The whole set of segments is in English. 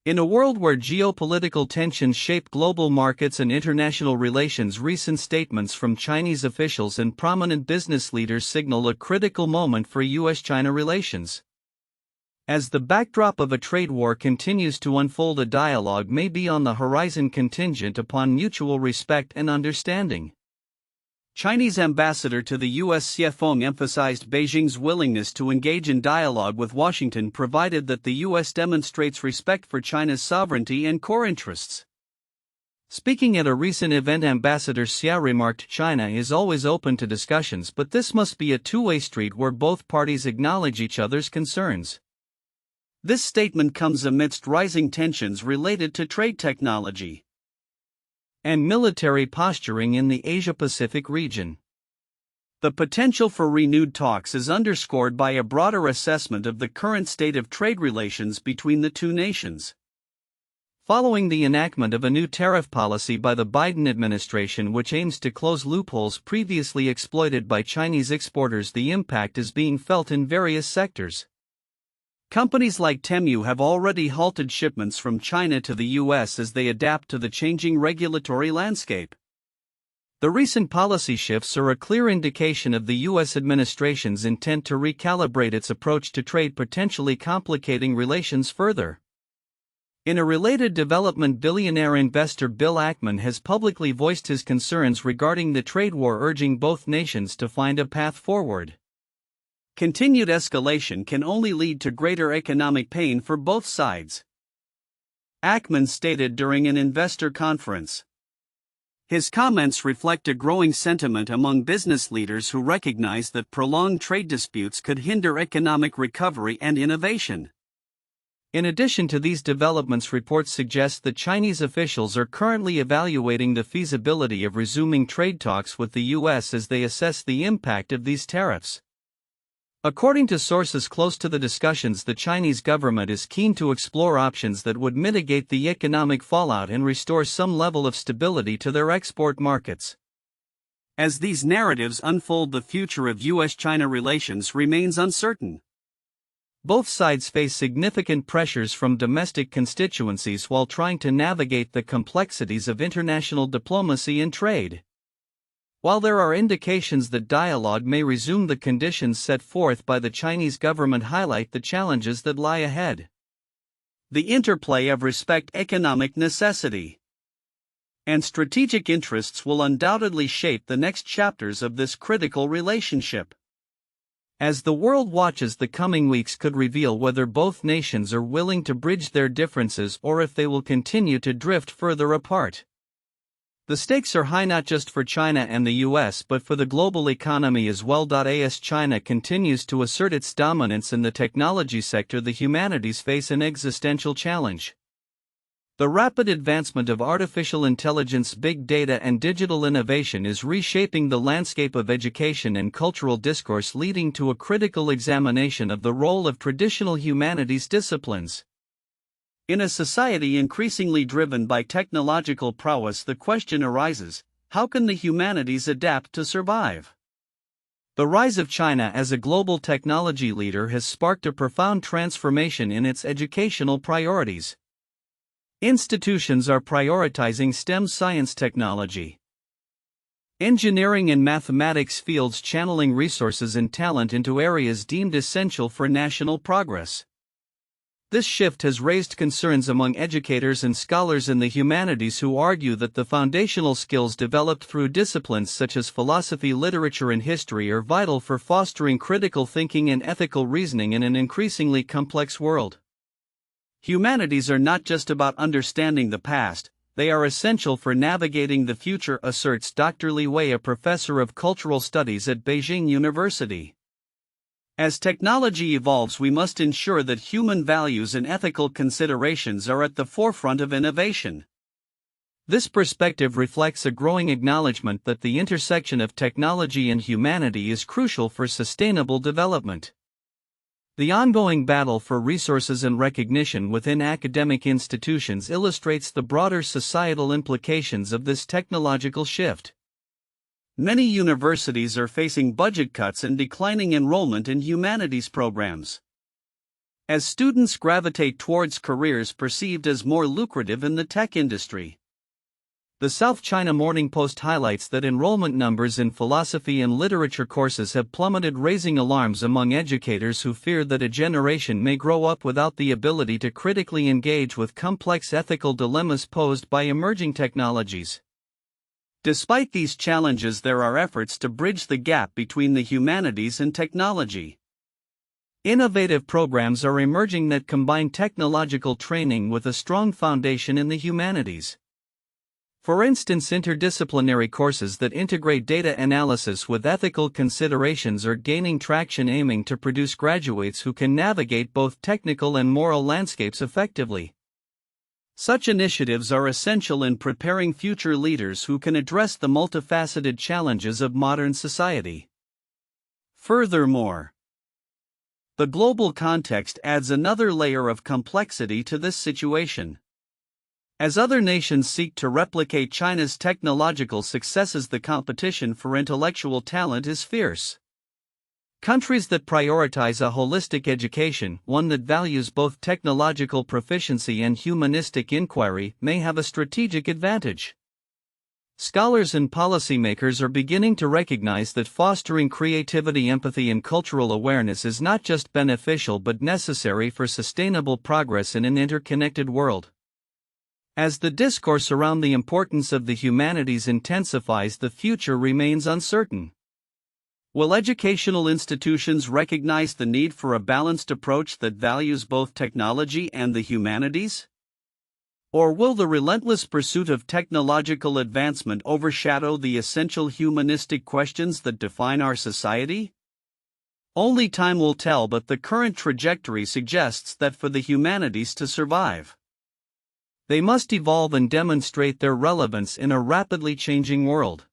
In a world where geopolitical tensions shape global markets and international relations, recent statements from Chinese officials and prominent business leaders signal a critical moment for U.S. China relations. As the backdrop of a trade war continues to unfold, a dialogue may be on the horizon contingent upon mutual respect and understanding. Chinese ambassador to the U.S. Xie Feng emphasized Beijing's willingness to engage in dialogue with Washington provided that the U.S. demonstrates respect for China's sovereignty and core interests. Speaking at a recent event, Ambassador Xie remarked, "China is always open to discussions, but this must be a two-way street where both parties acknowledge each other's concerns." This statement comes amidst rising tensions related to trade technology and military posturing in the Asia-Pacific region. The potential for renewed talks is underscored by a broader assessment of the current state of trade relations between the two nations. Following the enactment of a new tariff policy by the Biden administration which aims to close loopholes previously exploited by Chinese exporters, the impact is being felt in various sectors. Companies like Temu have already halted shipments from China to the U.S. as they adapt to the changing regulatory landscape. The recent policy shifts are a clear indication of the U.S. administration's intent to recalibrate its approach to trade, potentially complicating relations further. In a related development, billionaire investor Bill Ackman has publicly voiced his concerns regarding the trade war, urging both nations to find a path forward. Continued escalation can only lead to greater economic pain for both sides, Ackman stated during an investor conference. His comments reflect a growing sentiment among business leaders who recognize that prolonged trade disputes could hinder economic recovery and innovation. In addition to these developments, reports suggest that Chinese officials are currently evaluating the feasibility of resuming trade talks with the U.S. as they assess the impact of these tariffs. According to sources close to the discussions, the Chinese government is keen to explore options that would mitigate the economic fallout and restore some level of stability to their export markets. As these narratives unfold, the future of U.S. China relations remains uncertain. Both sides face significant pressures from domestic constituencies while trying to navigate the complexities of international diplomacy and trade. While there are indications that dialogue may resume, the conditions set forth by the Chinese government highlight the challenges that lie ahead. The interplay of respect, economic necessity, and strategic interests will undoubtedly shape the next chapters of this critical relationship. As the world watches, the coming weeks could reveal whether both nations are willing to bridge their differences or if they will continue to drift further apart. The stakes are high not just for China and the U.S. but for the global economy as well. As China continues to assert its dominance in the technology sector, the humanities face an existential challenge. The rapid advancement of artificial intelligence, big data, and digital innovation is reshaping the landscape of education and cultural discourse, leading to a critical examination of the role of traditional humanities disciplines. In a society increasingly driven by technological prowess, the question arises, how can the humanities adapt to survive? The rise of China as a global technology leader has sparked a profound transformation in its educational priorities. Institutions are prioritizing STEM, science, technology, engineering, and mathematics fields, channeling resources and talent into areas deemed essential for national progress. This shift has raised concerns among educators and scholars in the humanities who argue that the foundational skills developed through disciplines such as philosophy, literature, and history are vital for fostering critical thinking and ethical reasoning in an increasingly complex world. Humanities are not just about understanding the past, they are essential for navigating the future, asserts Dr. Li Wei, a professor of cultural studies at Beijing University. As technology evolves, we must ensure that human values and ethical considerations are at the forefront of innovation. This perspective reflects a growing acknowledgement that the intersection of technology and humanity is crucial for sustainable development. The ongoing battle for resources and recognition within academic institutions illustrates the broader societal implications of this technological shift. Many universities are facing budget cuts and declining enrollment in humanities programs. as students gravitate towards careers perceived as more lucrative in the tech industry. The South China Morning Post highlights that enrollment numbers in philosophy and literature courses have plummeted, raising alarms among educators who fear that a generation may grow up without the ability to critically engage with complex ethical dilemmas posed by emerging technologies. Despite these challenges, there are efforts to bridge the gap between the humanities and technology. Innovative programs are emerging that combine technological training with a strong foundation in the humanities. For instance, interdisciplinary courses that integrate data analysis with ethical considerations are gaining traction, aiming to produce graduates who can navigate both technical and moral landscapes effectively. Such initiatives are essential in preparing future leaders who can address the multifaceted challenges of modern society. Furthermore, the global context adds another layer of complexity to this situation. As other nations seek to replicate China's technological successes, the competition for intellectual talent is fierce. Countries that prioritize a holistic education, one that values both technological proficiency and humanistic inquiry, may have a strategic advantage. Scholars and policymakers are beginning to recognize that fostering creativity, empathy, and cultural awareness is not just beneficial but necessary for sustainable progress in an interconnected world. As the discourse around the importance of the humanities intensifies, the future remains uncertain. Will educational institutions recognize the need for a balanced approach that values both technology and the humanities? Or will the relentless pursuit of technological advancement overshadow the essential humanistic questions that define our society? Only time will tell, but the current trajectory suggests that for the humanities to survive, they must evolve and demonstrate their relevance in a rapidly changing world.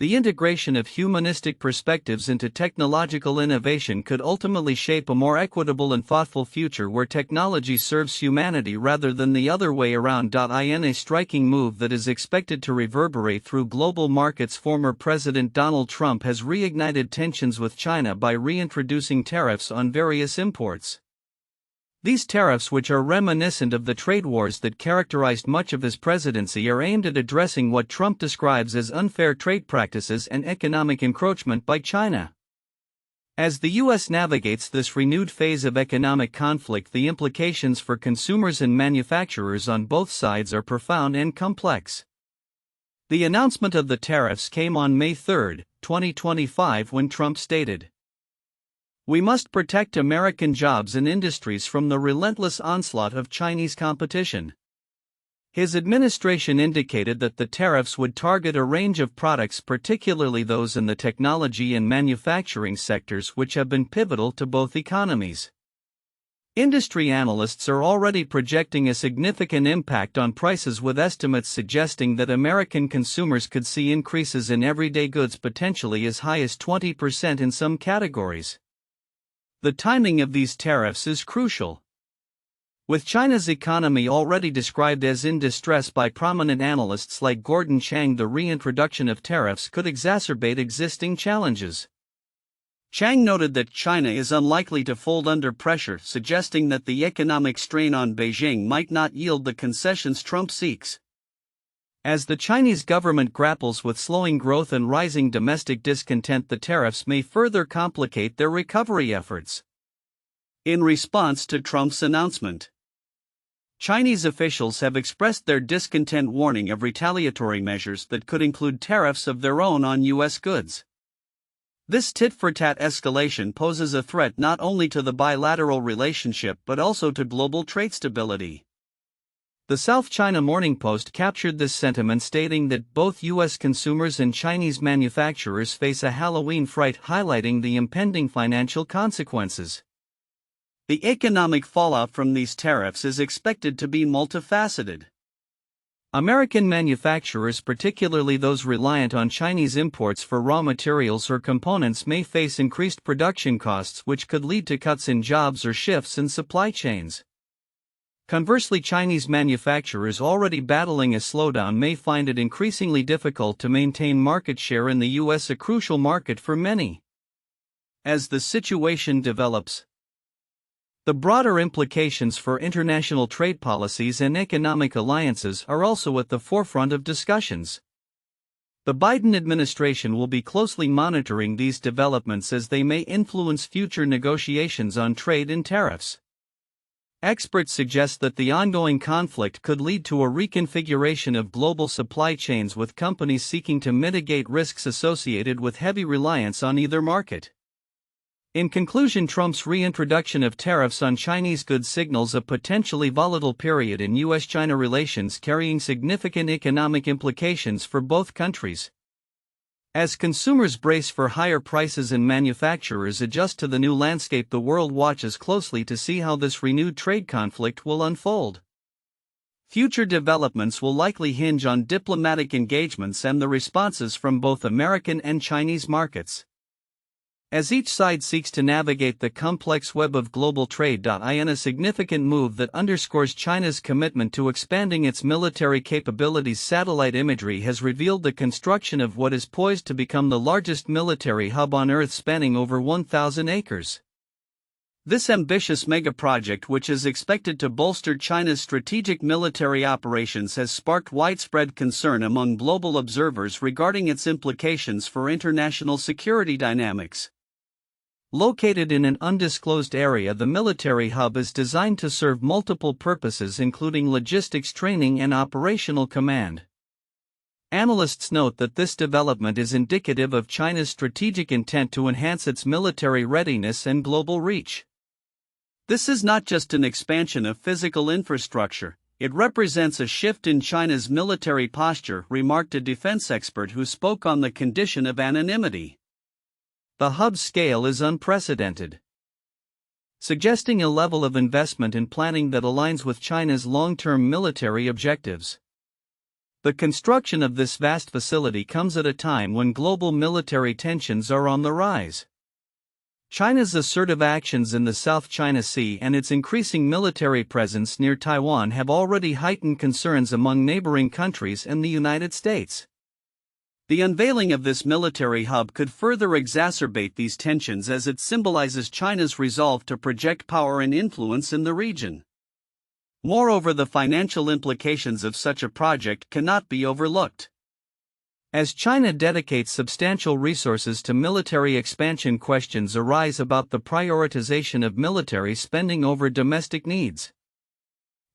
The integration of humanistic perspectives into technological innovation could ultimately shape a more equitable and thoughtful future where technology serves humanity rather than the other way around. In a striking move that is expected to reverberate through global markets, former President Donald Trump has reignited tensions with China by reintroducing tariffs on various imports. These tariffs, which are reminiscent of the trade wars that characterized much of his presidency, are aimed at addressing what Trump describes as unfair trade practices and economic encroachment by China. As the U.S. navigates this renewed phase of economic conflict, the implications for consumers and manufacturers on both sides are profound and complex. The announcement of the tariffs came on May 3, 2025, when Trump stated, "We must protect American jobs and industries from the relentless onslaught of Chinese competition." His administration indicated that the tariffs would target a range of products, particularly those in the technology and manufacturing sectors, which have been pivotal to both economies. Industry analysts are already projecting a significant impact on prices, with estimates suggesting that American consumers could see increases in everyday goods potentially as high as 20% in some categories. The timing of these tariffs is crucial. With China's economy already described as in distress by prominent analysts like Gordon Chang, the reintroduction of tariffs could exacerbate existing challenges. Chang noted that China is unlikely to fold under pressure, suggesting that the economic strain on Beijing might not yield the concessions Trump seeks. As the Chinese government grapples with slowing growth and rising domestic discontent, the tariffs may further complicate their recovery efforts. In response to Trump's announcement, Chinese officials have expressed their discontent, warning of retaliatory measures that could include tariffs of their own on U.S. goods. This tit-for-tat escalation poses a threat not only to the bilateral relationship but also to global trade stability. The South China Morning Post captured this sentiment, stating that both U.S. consumers and Chinese manufacturers face a Halloween fright, highlighting the impending financial consequences. The economic fallout from these tariffs is expected to be multifaceted. American manufacturers, particularly those reliant on Chinese imports for raw materials or components, may face increased production costs, which could lead to cuts in jobs or shifts in supply chains. Conversely, Chinese manufacturers already battling a slowdown may find it increasingly difficult to maintain market share in the U.S., a crucial market for many. As the situation develops, The broader implications for international trade policies and economic alliances are also at the forefront of discussions. The Biden administration will be closely monitoring these developments as they may influence future negotiations on trade and tariffs. Experts suggest that the ongoing conflict could lead to a reconfiguration of global supply chains, with companies seeking to mitigate risks associated with heavy reliance on either market. In conclusion, Trump's reintroduction of tariffs on Chinese goods signals a potentially volatile period in U.S. China relations, carrying significant economic implications for both countries. As consumers brace for higher prices and manufacturers adjust to the new landscape, the world watches closely to see how this renewed trade conflict will unfold. Future developments will likely hinge on diplomatic engagements and the responses from both American and Chinese markets. As each side seeks to navigate the complex web of global trade, in a significant move that underscores China's commitment to expanding its military capabilities, satellite imagery has revealed the construction of what is poised to become the largest military hub on Earth, spanning over 1,000 acres. This ambitious megaproject, which is expected to bolster China's strategic military operations, has sparked widespread concern among global observers regarding its implications for international security dynamics. Located in an undisclosed area, the military hub is designed to serve multiple purposes, including logistics, training, and operational command. Analysts note that this development is indicative of China's strategic intent to enhance its military readiness and global reach. This is not just an expansion of physical infrastructure, it represents a shift in China's military posture, remarked a defense expert who spoke on the condition of anonymity. The hub's scale is unprecedented, suggesting a level of investment and planning that aligns with China's long-term military objectives. The construction of this vast facility comes at a time when global military tensions are on the rise. China's assertive actions in the South China Sea and its increasing military presence near Taiwan have already heightened concerns among neighboring countries and the United States. The unveiling of this military hub could further exacerbate these tensions, as it symbolizes China's resolve to project power and influence in the region. Moreover, the financial implications of such a project cannot be overlooked. As China dedicates substantial resources to military expansion, questions arise about the prioritization of military spending over domestic needs.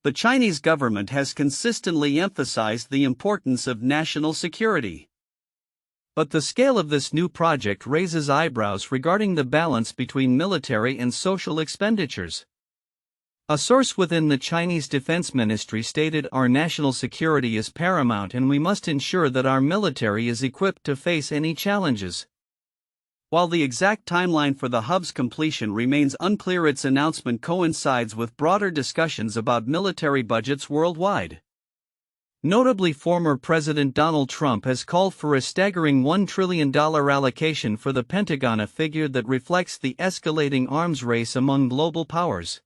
The Chinese government has consistently emphasized the importance of national security. But the scale of this new project raises eyebrows regarding the balance between military and social expenditures. A source within the Chinese Defense Ministry stated, "Our national security is paramount and we must ensure that our military is equipped to face any challenges." While the exact timeline for the hub's completion remains unclear, its announcement coincides with broader discussions about military budgets worldwide. Notably, former President Donald Trump has called for a staggering $1 trillion allocation for the Pentagon, a figure that reflects the escalating arms race among global powers.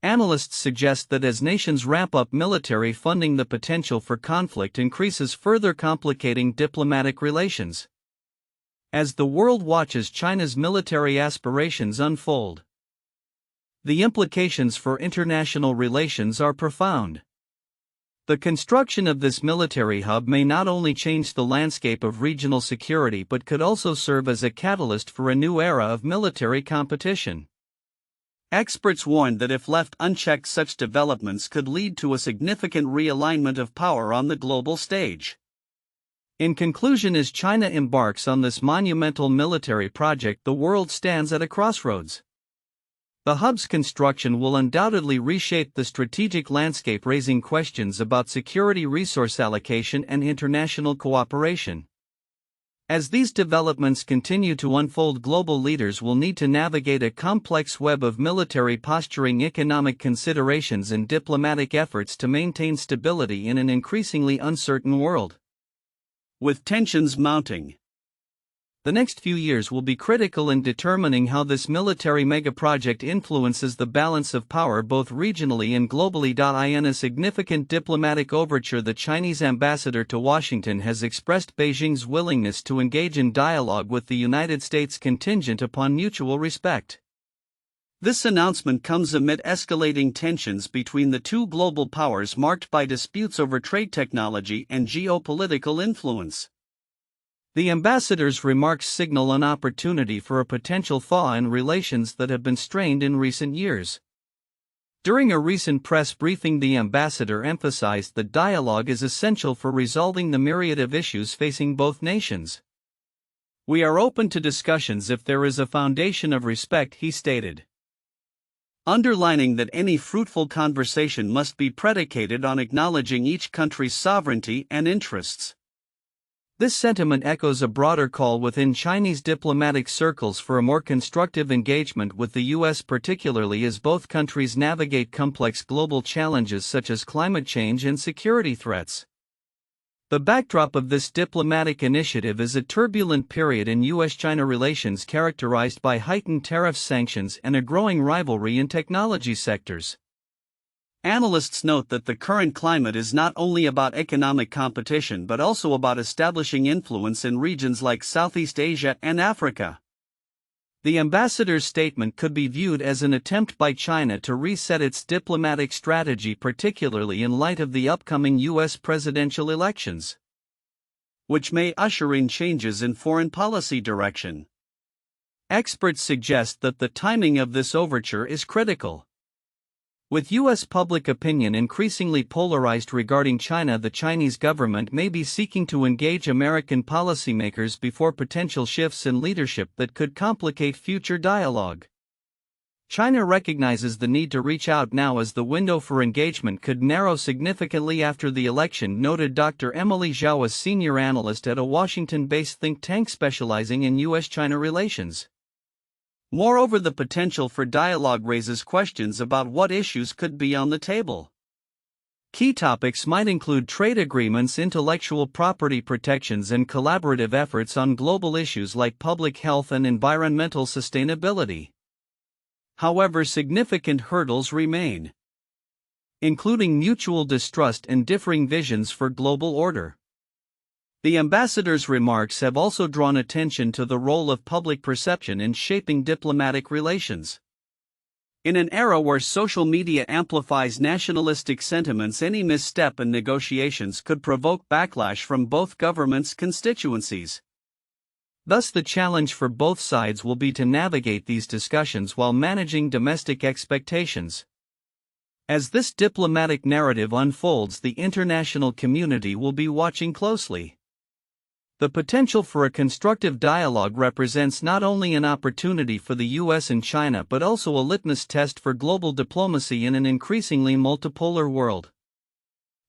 Analysts suggest that as nations ramp up military funding, the potential for conflict increases, further complicating diplomatic relations. As the world watches China's military aspirations unfold, the implications for international relations are profound. The construction of this military hub may not only change the landscape of regional security but could also serve as a catalyst for a new era of military competition. Experts warn that if left unchecked, such developments could lead to a significant realignment of power on the global stage. In conclusion, as China embarks on this monumental military project, the world stands at a crossroads. The hub's construction will undoubtedly reshape the strategic landscape, raising questions about security, resource allocation, and international cooperation. As these developments continue to unfold, global leaders will need to navigate a complex web of military posturing, economic considerations, and diplomatic efforts to maintain stability in an increasingly uncertain world. With tensions mounting, the next few years will be critical in determining how this military megaproject influences the balance of power both regionally and globally. In a significant diplomatic overture, the Chinese ambassador to Washington has expressed Beijing's willingness to engage in dialogue with the United States contingent upon mutual respect. This announcement comes amid escalating tensions between the two global powers marked by disputes over trade technology and geopolitical influence. The ambassador's remarks signal an opportunity for a potential thaw in relations that have been strained in recent years. During a recent press briefing, the ambassador emphasized that dialogue is essential for resolving the myriad of issues facing both nations. "We are open to discussions if there is a foundation of respect," he stated, underlining that any fruitful conversation must be predicated on acknowledging each country's sovereignty and interests. This sentiment echoes a broader call within Chinese diplomatic circles for a more constructive engagement with the U.S., particularly as both countries navigate complex global challenges such as climate change and security threats. The backdrop of this diplomatic initiative is a turbulent period in U.S. China relations characterized by heightened tariff sanctions and a growing rivalry in technology sectors. Analysts note that the current climate is not only about economic competition but also about establishing influence in regions like Southeast Asia and Africa. The ambassador's statement could be viewed as an attempt by China to reset its diplomatic strategy, particularly in light of the upcoming U.S. presidential elections, which may usher in changes in foreign policy direction. Experts suggest that the timing of this overture is critical. With U.S. public opinion increasingly polarized regarding China, the Chinese government may be seeking to engage American policymakers before potential shifts in leadership that could complicate future dialogue. China recognizes the need to reach out now as the window for engagement could narrow significantly after the election, noted Dr. Emily Zhao, a senior analyst at a Washington-based think tank specializing in U.S. China relations. Moreover, the potential for dialogue raises questions about what issues could be on the table. Key topics might include trade agreements, intellectual property protections, and collaborative efforts on global issues like public health and environmental sustainability. However, significant hurdles remain, including mutual distrust and differing visions for global order. The ambassador's remarks have also drawn attention to the role of public perception in shaping diplomatic relations. In an era where social media amplifies nationalistic sentiments, any misstep in negotiations could provoke backlash from both governments' constituencies. Thus, the challenge for both sides will be to navigate these discussions while managing domestic expectations. As this diplomatic narrative unfolds, the international community will be watching closely. The potential for a constructive dialogue represents not only an opportunity for the U.S. and China but also a litmus test for global diplomacy in an increasingly multipolar world.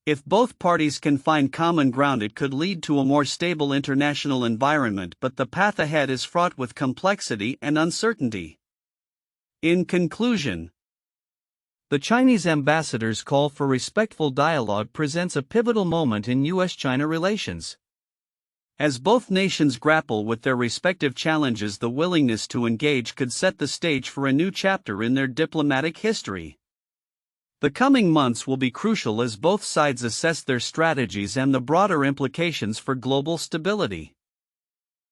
If both parties can find common ground, it could lead to a more stable international environment, but the path ahead is fraught with complexity and uncertainty. In conclusion, the Chinese ambassador's call for respectful dialogue presents a pivotal moment in U.S. China relations. As both nations grapple with their respective challenges, the willingness to engage could set the stage for a new chapter in their diplomatic history. The coming months will be crucial as both sides assess their strategies and the broader implications for global stability.